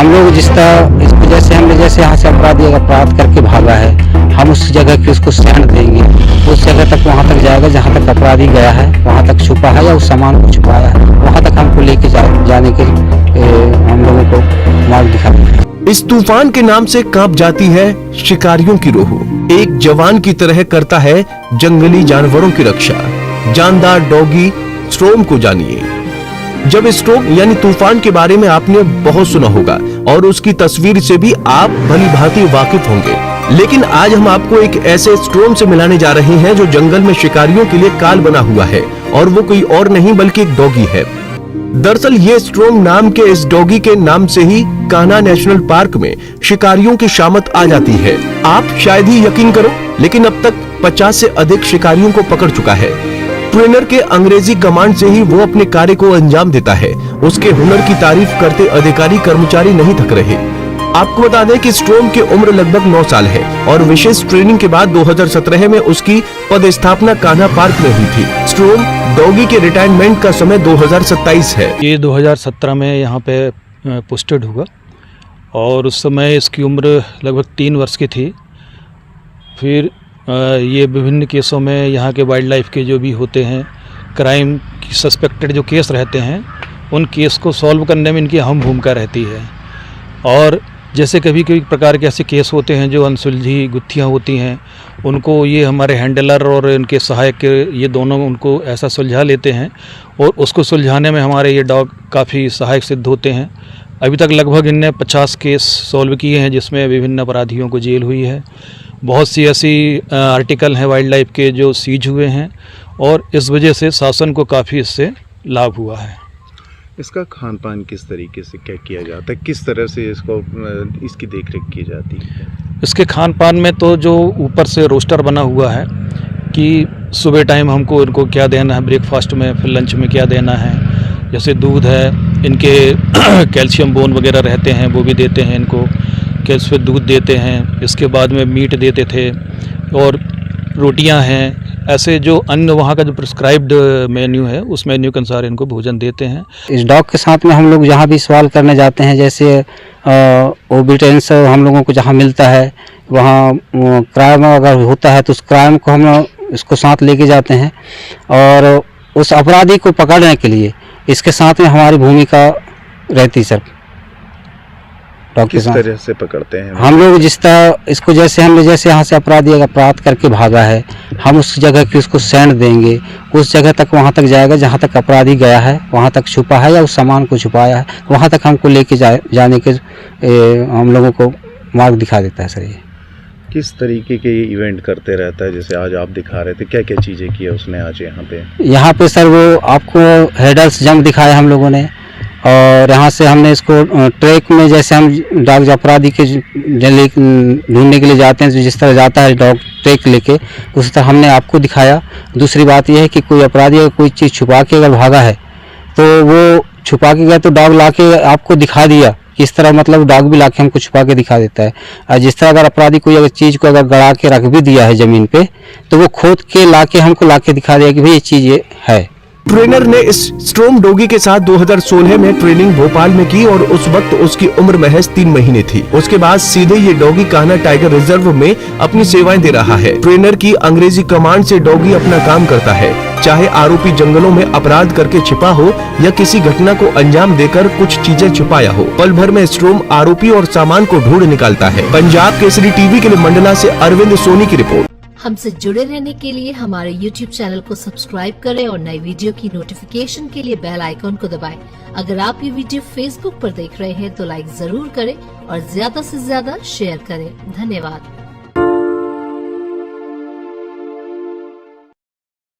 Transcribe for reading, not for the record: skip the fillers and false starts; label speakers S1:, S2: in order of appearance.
S1: हम लोग जिस तरह इस वजह से हमने जैसे यहाँ से अपराधी अपराध करके भागा है, हम उस जगह की उसको सैंड देंगे, उस जगह तक वहाँ तक जाएगा जहाँ तक अपराधी गया है, वहाँ तक छुपा है या उस सामान को छुपाया है, वहाँ तक हमको लेके जाने के हम लोगों को मार्ग दिखाएंगे।
S2: इस तूफान के नाम से कांप जाती है शिकारियों की रूह। एक जवान की तरह करता है जंगली जानवरों की रक्षा। जानदार डॉगी स्ट्रोम को जानिए। जब स्ट्रोम यानी तूफान के बारे में आपने बहुत सुना होगा और उसकी तस्वीर से भी आप भली भांति वाकिफ होंगे, लेकिन आज हम आपको एक ऐसे स्ट्रोम से मिलाने जा रहे हैं जो जंगल में शिकारियों के लिए काल बना हुआ है, और वो कोई और नहीं बल्कि एक डॉगी है। दरअसल ये स्ट्रोम नाम के इस डॉगी के नाम से ही कान्हा नेशनल पार्क में शिकारियों की शामत आ जाती है। आप शायद ही यकीन करो, लेकिन अब तक 50 से अधिक शिकारियों को पकड़ चुका है। ट्रेनर के अंग्रेजी कमांड से ही वो अपने कार्य को अंजाम देता है। उसके हुनर की तारीफ करते अधिकारी कर्मचारी नहीं थक रहे। आपको बता दें कि स्ट्रोम की उम्र लगभग 9 साल है और विशेष ट्रेनिंग के बाद 2017 में उसकी पदस्थापना कान्हा पार्क में हुई थी। स्ट्रोम डॉगी के रिटायरमेंट का समय 2027 है।
S3: ये 2017 में यहाँ पे पोस्टेड हुआ और उस समय इसकी उम्र लगभग 3 वर्ष की थी। फिर ये विभिन्न केसों में यहाँ के वाइल्ड लाइफ के जो भी होते हैं, क्राइम की सस्पेक्टेड जो केस रहते हैं, उन केस को सॉल्व करने में इनकी अहम भूमिका रहती है। और जैसे कभी कभी प्रकार के ऐसे केस होते हैं जो अनसुलझी गुत्थियाँ होती हैं, उनको ये हमारे हैंडलर और इनके सहायक ये दोनों उनको ऐसा सुलझा लेते हैं और उसको सुलझाने में हमारे ये डॉग काफ़ी सहायक सिद्ध होते हैं। अभी तक लगभग इनने 50 केस सॉल्व किए हैं, जिसमें विभिन्न अपराधियों को जेल हुई है। बहुत सी ऐसी आर्टिकल हैं वाइल्ड लाइफ के जो सीज हुए हैं और इस वजह से शासन को काफ़ी इससे लाभ हुआ है।
S4: इसका खान पान किस तरीके से क्या किया जाता है, किस तरह से इसकी देखरेख की जाती है?
S3: इसके खान पान में तो जो ऊपर से रोस्टर बना हुआ है कि सुबह टाइम हमको इनको क्या देना है ब्रेकफास्ट में, फिर लंच में क्या देना है। जैसे दूध है, इनके कैल्शियम बोन वगैरह रहते हैं वो भी देते हैं इनको, कैल्शियम फिर दूध देते हैं। इसके बाद में मीट देते थे और रोटियां हैं। ऐसे जो अन्य वहाँ का जो प्रिस्क्राइब्ड मेन्यू है उस मेन्यू के अनुसार इनको भोजन देते हैं।
S1: इस डॉग के साथ में हम लोग जहाँ भी सवाल करने जाते हैं, जैसे ओबिडियंस हम लोगों को जहाँ मिलता है, वहाँ क्राइम अगर होता है तो उस क्राइम को हम इसको साथ लेके जाते हैं और उस अपराधी को पकड़ने के लिए इसके साथ में हमारी भूमिका रहती सर।
S4: किस तरह से पकड़ते हैं
S1: हम लोग? जिस तरह इसको जैसे हमने जैसे यहाँ से अपराधी अपराध करके भागा है, हम उस जगह की उसको सैंड देंगे, उस जगह तक वहाँ तक जाएगा जहाँ तक अपराधी गया है, वहाँ तक छुपा है या उस सामान को छुपाया है, वहाँ तक हमको लेके जाने के हम लोगों को मार्ग दिखा देता है सर। ये
S4: किस तरीके के इवेंट करते रहता है? जैसे आज आप दिखा रहे थे, क्या क्या चीज़ें की है उसने आज यहाँ पे सर? वो आपको हेडल्स जंप दिखाया हम लोगों ने, और यहाँ से हमने इसको ट्रैक में जैसे हम डॉग अपराधी के ढूंढने के लिए जाते हैं, जिस तरह जाता है डॉग ट्रैक लेके, उस तरह हमने आपको दिखाया। दूसरी बात यह है कि कोई अपराधी अगर कोई चीज़ छुपा के अगर भागा है तो वो छुपा के गया तो डॉग ला के आपको दिखा दिया। इस तरह मतलब डॉग भी ला के हमको छुपा के दिखा देता है। और जिस तरह अगर अपराधी कोई अगर चीज़ को अगर गड़ा के रख भी दिया है ज़मीन पे, तो वो खोद के ला के हमको ला के दिखा दिया कि भाई ये चीज़ ये है।
S2: ट्रेनर ने इस स्ट्रोम डॉगी के साथ 2016 में ट्रेनिंग भोपाल में की और उस वक्त उसकी उम्र महज 3 महीने थी। उसके बाद सीधे ये डॉगी कान्हा टाइगर रिजर्व में अपनी सेवाएं दे रहा है। ट्रेनर की अंग्रेजी कमांड से डॉगी अपना काम करता है, चाहे आरोपी जंगलों में अपराध करके छिपा हो या किसी घटना को अंजाम देकर कुछ चीजें छुपाया हो। पल भर में स्ट्रोम आरोपी और सामान को ढूंढ निकालता है। पंजाब केसरी टीवी के लिए मंडला से अरविंद सोनी की रिपोर्ट।
S5: हमसे जुड़े रहने के लिए हमारे YouTube चैनल को सब्सक्राइब करें और नई वीडियो की नोटिफिकेशन के लिए बेल आइकॉन को दबाएं। अगर आप ये वीडियो Facebook पर देख रहे हैं तो लाइक जरूर करें और ज्यादा से ज्यादा शेयर करें। धन्यवाद।